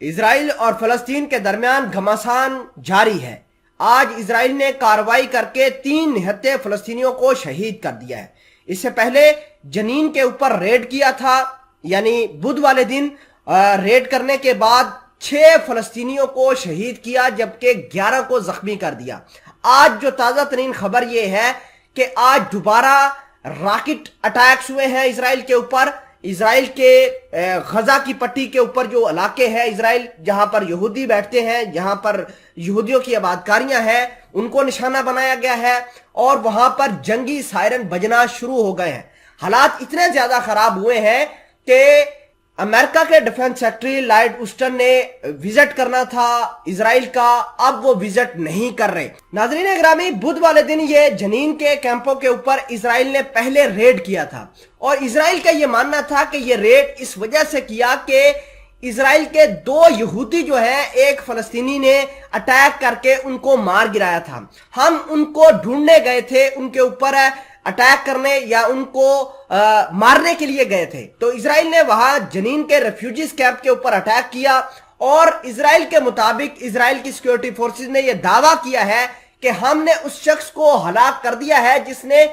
اسرائیل اور فلسطین کے درمیان گھمسان جاری ہے۔ آج اسرائیل نے کارروائی کر کے 3 نہتے فلسطینیوں کو شہید کر دیا ہے۔ اس سے پہلے جنین کے اوپر ریڈ کیا تھا، یعنی بدھ والے دن ریڈ کرنے کے بعد 6 فلسطینیوں کو شہید کیا جبکہ 11 کو زخمی کر دیا۔ آج جو تازہ ترین خبر یہ ہے کہ آج دوبارہ راکٹ اٹیکس ہوئے ہیں اسرائیل کے اوپر۔ اسرائیل کے غزہ کی پٹی کے اوپر جو علاقے ہیں اسرائیل جہاں پر یہودی بیٹھتے ہیں، جہاں پر یہودیوں کی آبادکاریاں ہیں، ان کو نشانہ بنایا گیا ہے اور وہاں پر جنگی سائرن بجنا شروع ہو گئے ہیں۔ حالات اتنے زیادہ خراب ہوئے ہیں کہ امریکہ کے ڈیفنس سیکرٹری لائڈ اسٹن نے وزٹ کرنا تھا اسرائیل کا، اب وہ وزٹ نہیں کر رہے۔ ناظرین اکرامی، بدھ والے دن یہ جنین کے کیمپوں کے اوپر اسرائیل نے پہلے ریڈ کیا تھا اور اسرائیل کا یہ ماننا تھا کہ یہ ریڈ اس وجہ سے کیا کہ اسرائیل کے 2 یہودی جو ہیں، ایک فلسطینی نے اٹیک کر کے ان کو مار گرایا تھا۔ ہم ان کو ڈھونڈنے گئے تھے، ان کے اوپر اٹیک کرنے یا ان کو مارنے کے لیے گئے تھے، تو اسرائیل نے وہاں جنین کے ریفیوجیز کیمپ کے اوپر اٹیک کیا اور اسرائیل کے مطابق اسرائیل کی سیکیورٹی فورسز نے یہ دعویٰ کیا ہے کہ ہم نے اس شخص کو ہلاک کر دیا ہے جس نے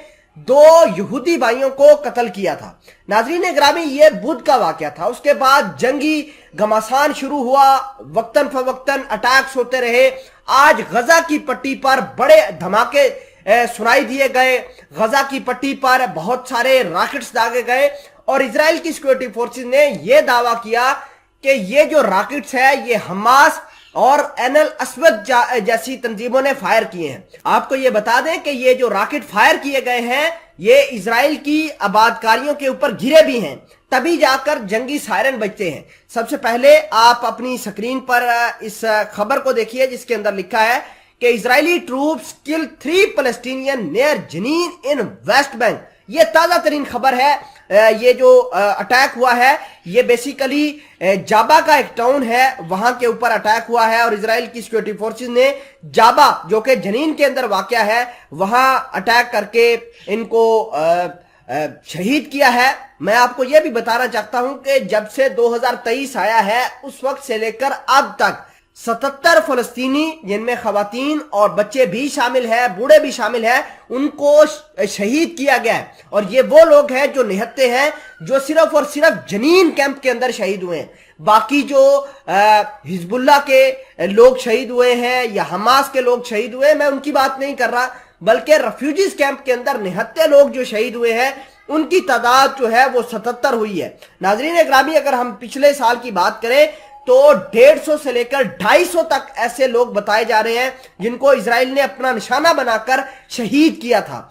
2 یہودی بھائیوں کو قتل کیا تھا۔ ناظرین اکرامی، یہ بدھ کا واقعہ تھا۔ اس کے بعد جنگی گھمسان شروع ہوا، وقتاً فوقتاً اٹیکس ہوتے رہے۔ آج غزہ کی پٹی پر بڑے دھماکے سنائی دیے گئے، غزہ کی پٹی پر بہت سارے راکٹس داغے گئے اور اسرائیل کی سیکیورٹی فورسز نے یہ دعویٰ کیا کہ یہ جو راکٹس ہے یہ حماس اور عین الاسود جیسی تنظیموں نے فائر کیے ہیں۔ آپ کو یہ بتا دیں کہ یہ جو راکٹ فائر کیے گئے ہیں یہ اسرائیل کی آبادکاریوں کے اوپر گرے بھی ہیں، تبھی جا کر جنگی سائرن بجتے ہیں۔ سب سے پہلے آپ اپنی سکرین پر اس خبر کو دیکھیے جس کے اندر لکھا ہے کہ اسرائیلی ٹروپس کل 3 فلسطینین نیئر جنین ان ویسٹ بینک۔ یہ تازہ ترین خبر ہے۔ یہ جو اٹیک ہوا ہے یہ بیسیکلی جابا کا ایک ٹاؤن ہے، وہاں کے اوپر اٹیک ہوا ہے اور اسرائیل کی سیکیورٹی فورسز نے جابا جو کہ جنین کے اندر واقع ہے وہاں اٹیک کر کے ان کو شہید کیا ہے۔ میں آپ کو یہ بھی بتانا چاہتا ہوں کہ جب سے 2023 آیا ہے اس وقت سے لے کر اب تک 77 فلسطینی، جن میں خواتین اور بچے بھی شامل ہیں، بوڑھے بھی شامل ہیں، ان کو شہید کیا گیا ہے۔ اور یہ وہ لوگ ہیں جو نہتے ہیں جو صرف اور صرف جنین کیمپ کے اندر شہید ہوئے ہیں۔ باقی جو حزب اللہ کے لوگ شہید ہوئے ہیں یا حماس کے لوگ شہید ہوئے ہیں، میں ان کی بات نہیں کر رہا، بلکہ ریفیوجیز کیمپ کے اندر نہتے لوگ جو شہید ہوئے ہیں ان کی تعداد جو ہے وہ 77 ہوئی ہے۔ ناظرین اکرامی، اگر ہم پچھلے سال کی بات کریں تو 150 سے لے کر 250 تک ایسے لوگ بتائے جا رہے ہیں جن کو اسرائیل نے اپنا نشانہ بنا کر شہید کیا تھا۔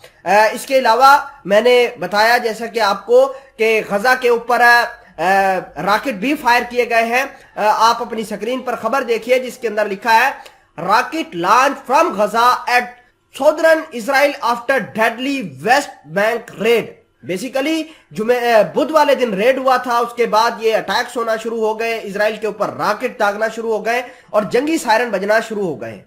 اس کے علاوہ میں نے بتایا جیسا کہ آپ کو کہ غزہ کے اوپر راکٹ بھی فائر کیے گئے ہیں۔ آپ اپنی سکرین پر خبر دیکھیے جس کے اندر لکھا ہے rocket launch from Gaza at southern Israel after deadly West Bank raid. Basically بدھ والے دن ریڈ ہوا تھا، اس کے بعد یہ اٹیکس ہونا شروع ہو گئے، اسرائیل کے اوپر راکٹ داغنا شروع ہو گئے اور جنگی سائرن بجنا شروع ہو گئے۔